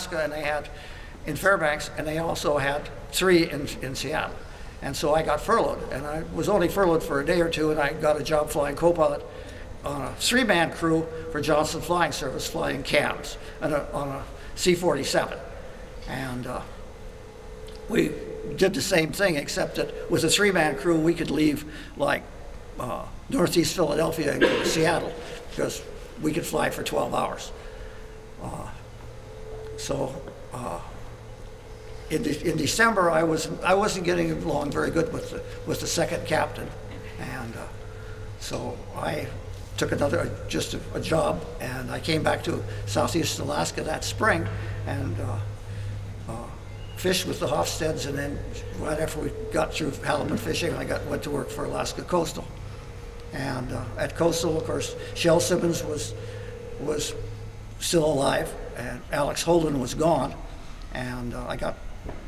Alaska, and they had in Fairbanks, and they also had 3 in Seattle. And so I got furloughed, and I was only furloughed for a day or 2, and I got a job flying co-pilot on a 3-man crew for Johnson Flying Service, flying cams on a C-47. And we did the same thing, except that with a 3-man crew, we could leave like Northeast Philadelphia and go to Seattle, because we could fly for 12 hours. In December, I wasn't getting along very good with the second captain, and so I took just a job, and I came back to Southeast Alaska that spring, and fished with the Hofstedes, and then right after we got through halibut fishing, I went to work for Alaska Coastal. And at Coastal, of course, Shel Simmons was still alive, and Alex Holden was gone. And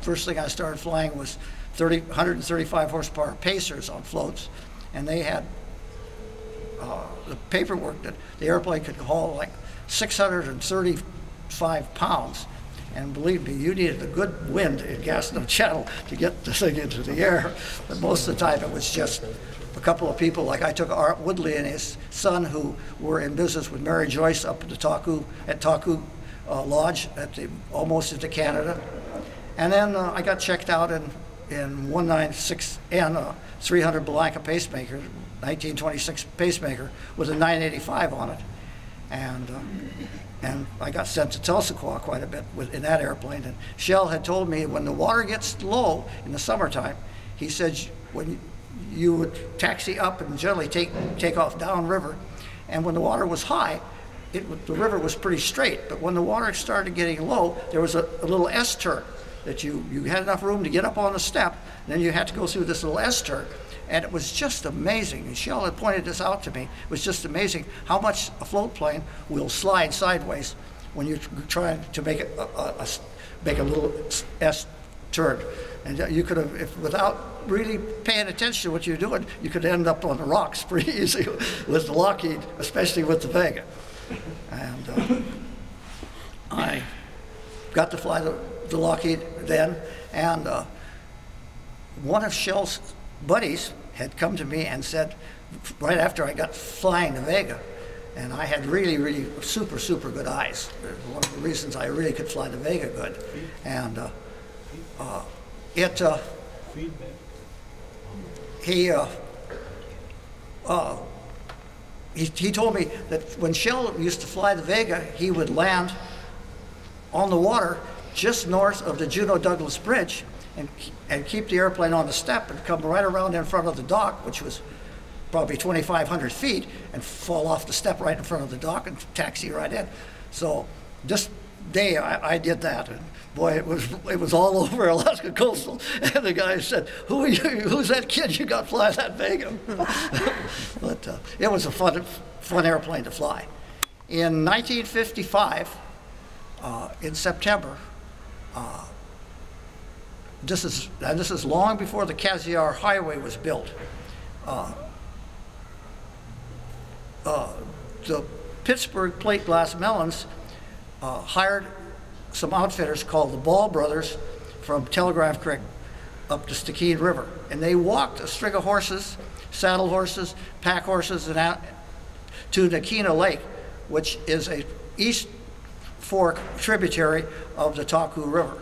first thing I started flying was 135 horsepower Pacers on floats, and they had the paperwork that the airplane could haul like 635 pounds. And believe me, you needed a good wind in Gaston Channel to get the thing into the air. But most of the time it was just a couple of people. Like I took Art Woodley and his son, who were in business with Mary Joyce up at Taku Lodge almost into Canada. And then I got checked out in 196N, 300 Blanca pacemaker, 1926 pacemaker with a 985 on it. And I got sent to Tulsa quite a bit in that airplane. And Shel had told me when the water gets low in the summertime, he said when you would taxi up and generally take off downriver, and when the water was high, the river was pretty straight. But when the water started getting low, there was a little S-turn that you had enough room to get up on the step, and then you had to go through this little S-turn. And it was just amazing, and Shel had pointed this out to me. It was just amazing how much a float plane will slide sideways when you're trying to make a little S-turn. And you could have, without really paying attention to what you're doing, you could end up on the rocks pretty easy with the Lockheed, especially with the Vega. And I got to fly the Lockheed then, and one of Shel's buddies had come to me and said, right after I got flying the Vega, and I had really super good eyes. One of the reasons I really could fly the Vega good. And he told me that when Shel used to fly the Vega, he would land on the water just north of the Juneau Douglas Bridge, and keep the airplane on the step and come right around in front of the dock, which was probably 2,500 feet, and fall off the step right in front of the dock and taxi right in. So this day I did that, and boy, it was all over Alaska Coastal. And the guy said, "Who are you? Who's that kid you got flying that Vega?" But it was a fun airplane to fly. In 1955, in September. This is long before the Cassiar Highway was built. The Pittsburgh Plate Glass Melons hired some outfitters called the Ball Brothers from Telegraph Creek up the Stikine River, and they walked a string of horses, saddle horses, pack horses, and out to Nakina Lake, which is a East Fork tributary of the Taku River.